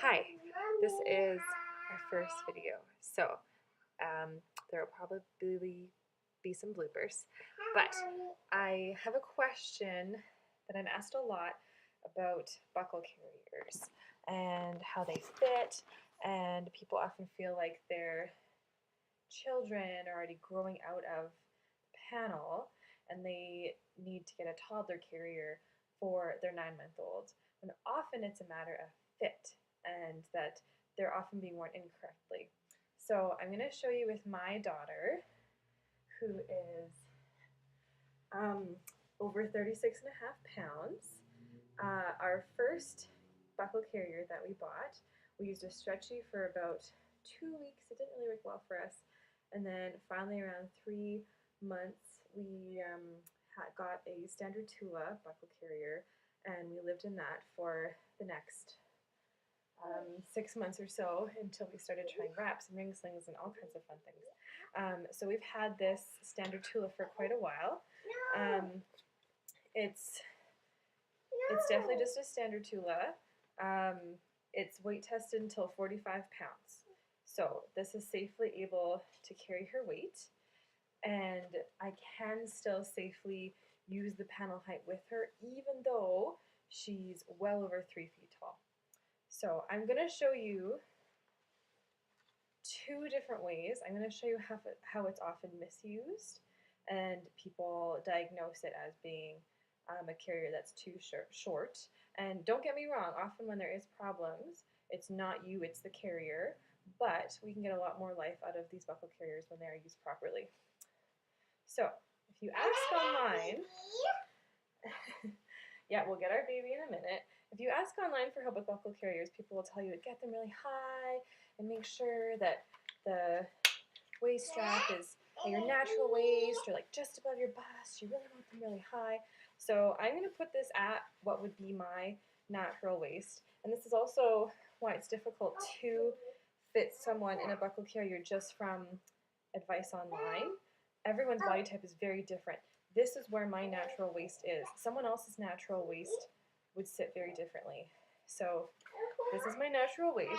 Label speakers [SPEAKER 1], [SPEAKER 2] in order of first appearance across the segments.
[SPEAKER 1] Hi, this is our first video, so there will probably be some bloopers, but I have a question that I'm asked a lot about buckle carriers and how they fit, and people often feel like their children are already growing out of the panel and they need to get a toddler carrier for their 9-month-old, when often it's a matter of fit and that they're often being worn incorrectly. So I'm going to show you with my daughter, who is over 36 and a half pounds. Our first buckle carrier that we bought, we used a stretchy for about 2 weeks. It didn't really work well for us. And then finally around 3 months, we got a standard Tula buckle carrier, and we lived in that for the next 6 months or so until we started trying wraps and ring slings and all kinds of fun things. So we've had this standard Tula for quite a while. It's definitely just a standard Tula. It's weight tested until 45 pounds. So this is safely able to carry her weight, and I can still safely use the panel height with her even though she's well over 3 feet tall. So I'm going to show you 2 different ways. I'm going to show you how it's often misused, and people diagnose it as being a carrier that's too short. And don't get me wrong, often when there is problems, it's not you, it's the carrier, but we can get a lot more life out of these buckle carriers when they are used properly. So if you ask online, yeah, we'll get our baby in a minute. If you ask online for help with buckle carriers, people will tell you to get them really high and make sure that the waist strap is at your natural waist or like just above your bust. You really want them really high. So I'm going to put this at what would be my natural waist. And this is also why it's difficult to fit someone in a buckle carrier just from advice online. Everyone's body type is very different. This is where my natural waist is. Someone else's natural waist would sit very differently. So this is my natural waist.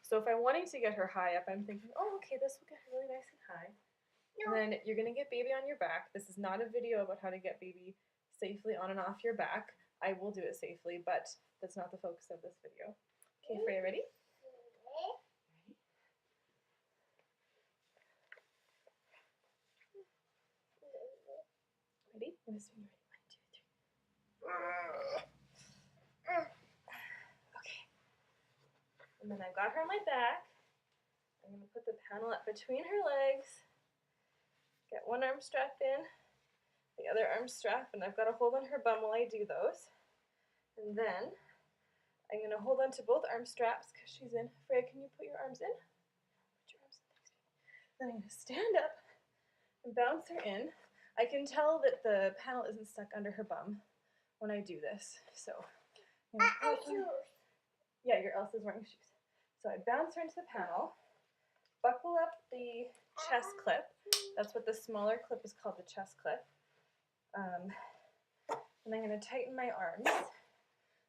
[SPEAKER 1] So if I'm wanting to get her high up, I'm thinking, oh, okay, this will get her really nice and high. And then you're going to get baby on your back. This is not a video about how to get baby safely on and off your back. I will do it safely, but that's not the focus of this video. Okay, Freya, ready? Ready? I'm going to swing you ready. 1, 2, 3. Okay. And then I've got her on my back. I'm going to put the panel up between her legs. Get one arm strap in, the other arm strap, and I've got to hold on her bum while I do those. And then I'm going to hold on to both arm straps because she's in. Freya, can you put your arms in? Put your arms in. Thanks, baby. Then I'm going to stand up and bounce her in. I can tell that the panel isn't stuck under her bum when I do this. So, yeah, your Elsa's wearing shoes. So I bounce her into the panel, buckle up the chest clip. That's what the smaller clip is called, the chest clip. And I'm going to tighten my arms.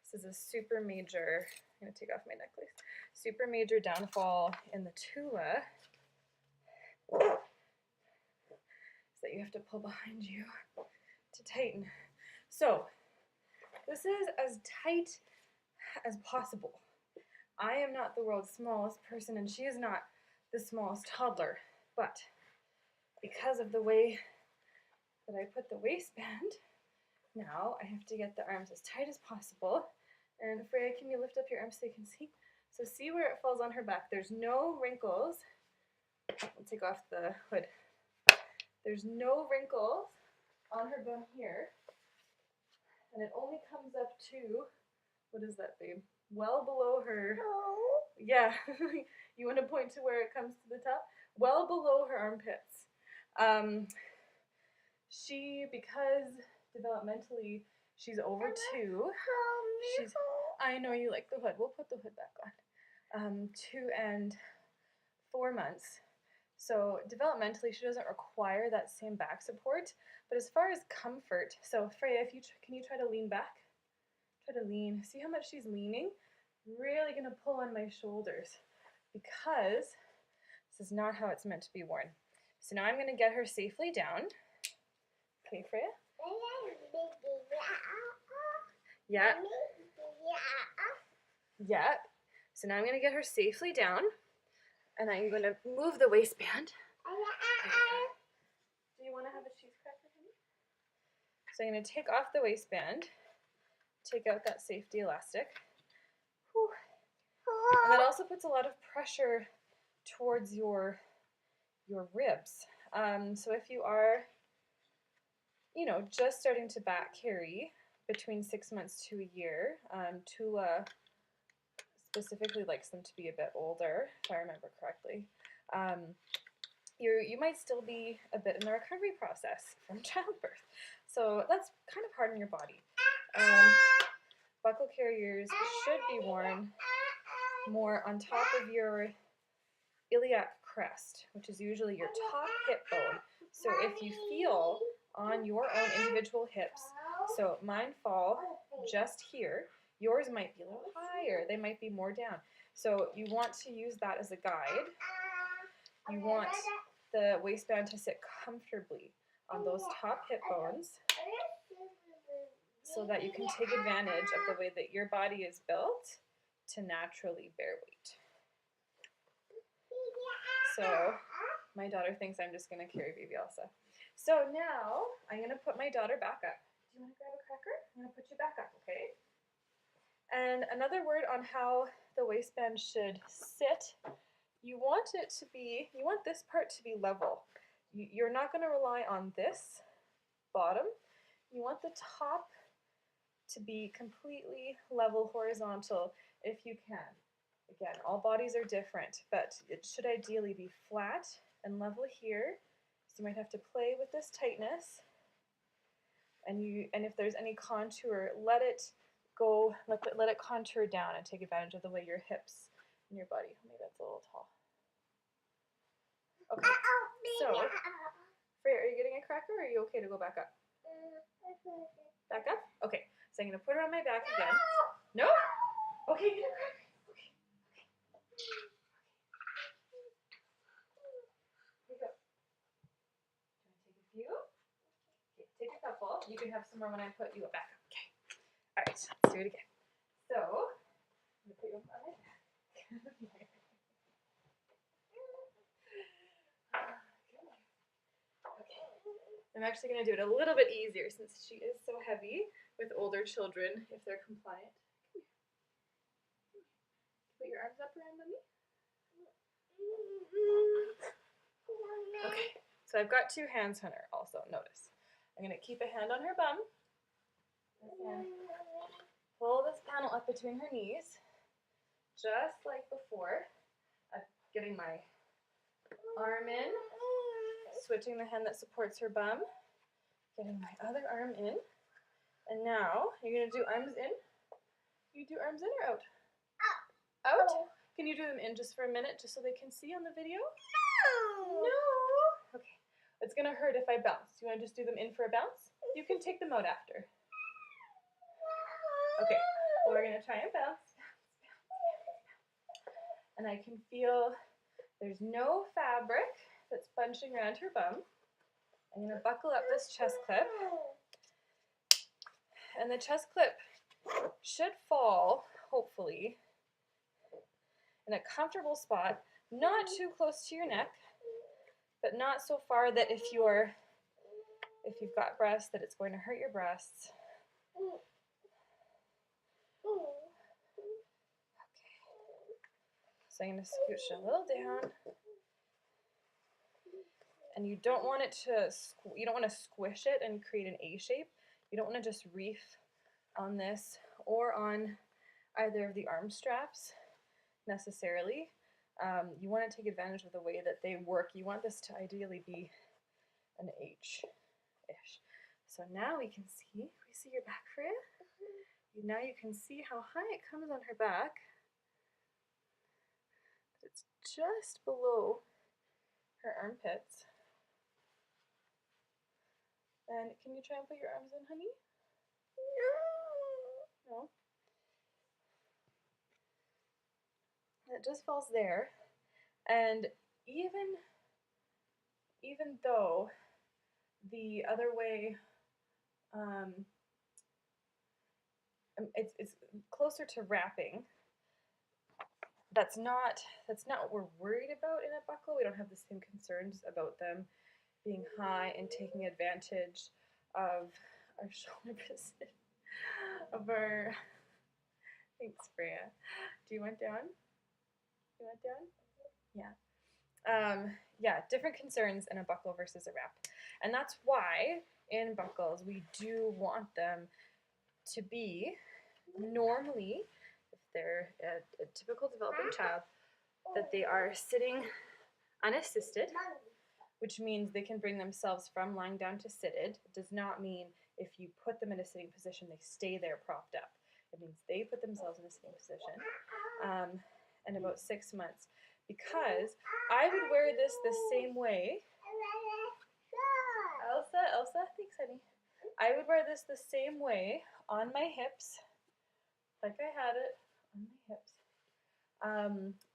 [SPEAKER 1] This is a super major, I'm going to take off my necklace, super major downfall in the Tula is that you have to pull behind you to tighten. So this is as tight as possible. I am not the world's smallest person, and she is not the smallest toddler, but because of the way that I put the waistband, now I have to get the arms as tight as possible. And Freya, can you lift up your arms so you can see? So see where it falls on her back. There's no wrinkles. I'll take off the hood. There's no wrinkles on her bum here. And it only comes up to, what is that, babe? Well below her. Yeah, you want to point to where it comes to the top? Well below her armpits. Because developmentally she's over 2, I know you like the hood. We'll put the hood back on. 2 and 4 months. So developmentally she doesn't require that same back support. But as far as comfort, so Freya, can you try to lean back? Try to lean. See how much she's leaning? really going to pull on my shoulders because this is not how it's meant to be worn. So now I'm going to get her safely down. Okay, Freya? Yeah. Yeah. So now I'm going to get her safely down, and I'm going to move the waistband. Do you want to have a cheese cracker? So I'm going to take off the waistband, take out that safety elastic. Whew. And that also puts a lot of pressure towards your ribs. So if you are, just starting to back carry between 6 months to a year, Tula specifically likes them to be a bit older, if I remember correctly. You might still be a bit in the recovery process from childbirth. So that's kind of hard on your body. Buckle carriers should be worn more on top of your iliac crest, which is usually your top hip bone. So if you feel on your own individual hips, so mine fall just here, yours might be a little higher, they might be more down. So you want to use that as a guide. You want the waistband to sit comfortably on those top hip bones so that you can take advantage of the way that your body is built to naturally bear weight. So my daughter thinks I'm just going to carry baby Elsa. So now I'm going to put my daughter back up. Do you want to grab a cracker? I'm going to put you back up, okay? And another word on how the waistband should sit, you want this part to be level. You're not going to rely on this bottom. You want the top to be completely level, horizontal, if you can. Again, all bodies are different, but it should ideally be flat and level here. So you might have to play with this tightness. And if there's any contour, let it go, let it contour down and take advantage of the way your hips and your body. Maybe that's a little tall. Okay, so Freya, are you getting a cracker or are you okay to go back up? Back up? Okay, so I'm going to put her on my back again. No? Okay, get a cracker. Take a couple. You can have some more when I put you back up. Okay. All right, let's do it again. So, I'm going to put you on my back. Okay. I'm actually going to do it a little bit easier since she is so heavy with older children if they're compliant. Put your arms up around me. Okay, so I've got two hands on her also, notice. I'm going to keep a hand on her bum. And pull this panel up between her knees, just like before. I'm getting my arm in, switching the hand that supports her bum, getting my other arm in, and now you're going to do arms in. You do arms in or out? Out? Can you do them in just for a minute, just so they can see on the video? No. Okay. It's going to hurt if I bounce. You want to just do them in for a bounce? You can take them out after. Okay. Well, we're going to try and bounce. And I can feel there's no fabric that's bunching around her bum. I'm going to buckle up this chest clip. And the chest clip should fall, hopefully, in a comfortable spot, not too close to your neck, but not so far that if you've got breasts, that it's going to hurt your breasts. Okay. So I'm going to scooch a little down. And you don't want it to squish it and create an A shape. You don't want to just reef on this or on either of the arm straps necessarily. You want to take advantage of the way that they work. You want this to ideally be an H-ish. So now we see your back, Freya? Now you can see how high it comes on her back. It's just below her armpits. And can you try and put your arms in, honey? No. No? just falls there. And even though the other way, it's closer to wrapping. That's not what we're worried about in a buckle. We don't have the same concerns about them being high and taking advantage of our shoulder position, of our. Thanks, Freya. Do you want down? You want down? Yeah. Yeah, different concerns in a buckle versus a wrap. And that's why in buckles we do want them to be normally, if they're a typical developing child, that they are sitting unassisted, which means they can bring themselves from lying down to seated. It does not mean if you put them in a sitting position, they stay there propped up. It means they put themselves in a sitting position. And about 6 months. Because I would wear this the same way. Elsa, thanks, honey. I would wear this the same way on my hips, like I had it on my hips,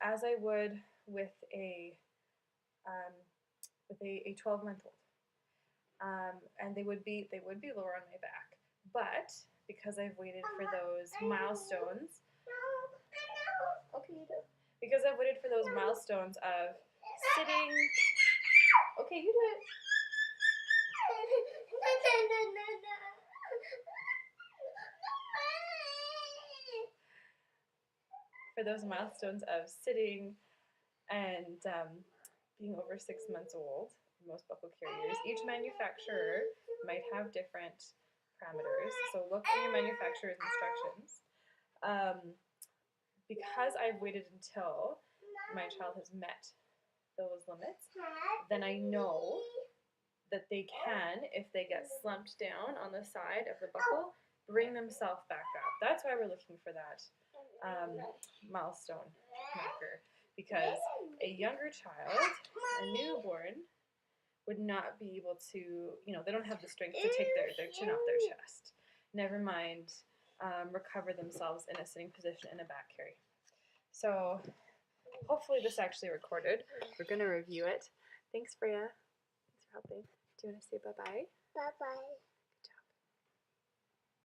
[SPEAKER 1] as I would with a 12-month-old. And they would be lower on my back. But because I've waited for those milestones, okay, you do. Because I've waited for those milestones of sitting. Okay, you do it. For those milestones of sitting and being over 6 months old, most buckle carriers, each manufacturer might have different parameters. So look in your manufacturer's instructions. Because I've waited until my child has met those limits, then I know that they can, if they get slumped down on the side of the buckle, bring themselves back up. That's why we're looking for that milestone marker, because a younger child, a newborn, would not be able to, they don't have the strength to take their chin off their chest. Never mind recover themselves in a sitting position in a back carry. So hopefully this actually recorded. We're going to review it. Thanks, Freya. Thanks for helping. Do you want to say bye-bye?
[SPEAKER 2] Bye-bye.